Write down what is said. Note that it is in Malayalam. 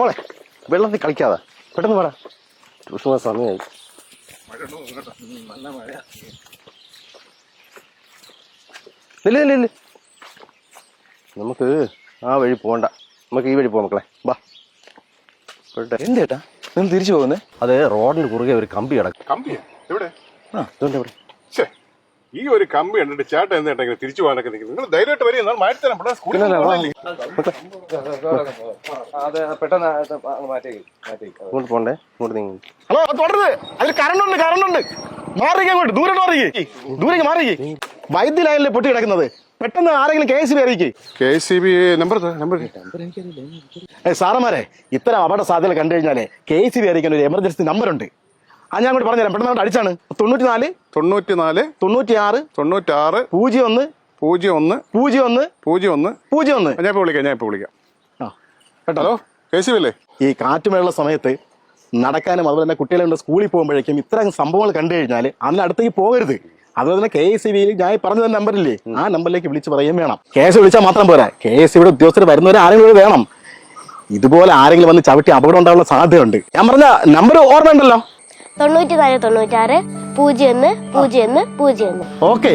മോളെ വെള്ളത്തിൽ കളിക്കാതെ പെട്ടെന്ന് പാടാ. ട്യൂഷൻ സമയമായി. ഇല്ല നമുക്ക് ആ വഴി പോകണ്ട, നമുക്ക് ഈ വഴി പോവാം മക്കളെ. വാ. എന്തേട്ടാ നിന്ന് തിരിച്ചു പോകുന്നേ? അത് റോഡിന് കുറുകെ ഒരു കമ്പി കിടക്കും. കമ്പിയാ എവിടെ? ഇതുകൊണ്ട് എവിടെ? ഈ ഒരു കമ്പി കണ്ടിട്ട് ചേട്ടൻ എന്താ തിരിച്ചു പോകാനൊക്കെ നിൽക്കുന്നത്? നിങ്ങൾ ധൈര്യമായിട്ട് വരിക, എന്നാൽ മാറ്റി തരാം. ഇങ്ങോട്ട് പോണ്ടേ, ഇങ്ങോട്ട് നീങ്ങി. ഹലോ തുടരുത്, അതിൽ കറണ്ടുണ്ട്. മാറിക്ക് അങ്ങോട്ട്, ദൂരേക്ക് മാറിക്ക്. വൈദ്യുതി ലൈനിലെ പൊട്ടി കിടക്കുന്നത്. പെട്ടെന്ന് ആരെങ്കിലും KSB അറിയിക്കേ. KSB നമ്പർ സാറന്മാരെ, ഇത്തരം അപകട സാധ്യത കണ്ടു കഴിഞ്ഞാലേ KSB അറിയിക്കാൻ ഒരു എമർജൻസി നമ്പർ ഉണ്ട്. അത് ഞാൻ അങ്ങോട്ട് പറഞ്ഞുതരാം. പെട്ടെന്ന് അടിച്ചാണ് 94 96 96 01 01 ഞാൻ ഇപ്പൊ വിളിക്കാം. ഹലോ KSB അല്ലേ? ഈ കാറ്റുമഴയുള്ള സമയത്ത് നടക്കാനും അതുപോലെ തന്നെ കുട്ടികളെ സ്കൂളിൽ പോകുമ്പോഴേക്കും ഇത്തരം സംഭവങ്ങൾ കണ്ടു കഴിഞ്ഞാൽ അതിനടുത്തേക്ക് പോകരുത്. അതുപോലെ തന്നെ KSBയിൽ ഞാൻ പറഞ്ഞു തന്ന നമ്പറില്ലേ, ആ നമ്പറിലേക്ക് വിളിച്ച് പറയുകയും വേണം. കേസ് വിളിച്ചാൽ മാത്രം പോരാ, KSBയുടെ ഉദ്യോഗസ്ഥർ വരുന്നവരെ ആരെങ്കിലും വേണം. ഇതുപോലെ ആരെങ്കിലും വന്ന് ചവിട്ടി അപകടം ഉണ്ടാകാനുള്ള സാധ്യതയുണ്ട്. ഞാൻ പറഞ്ഞ നമ്പർ ഓർമ്മ ഉണ്ടല്ലോ, 94 96 01 01 01. ഓക്കെ.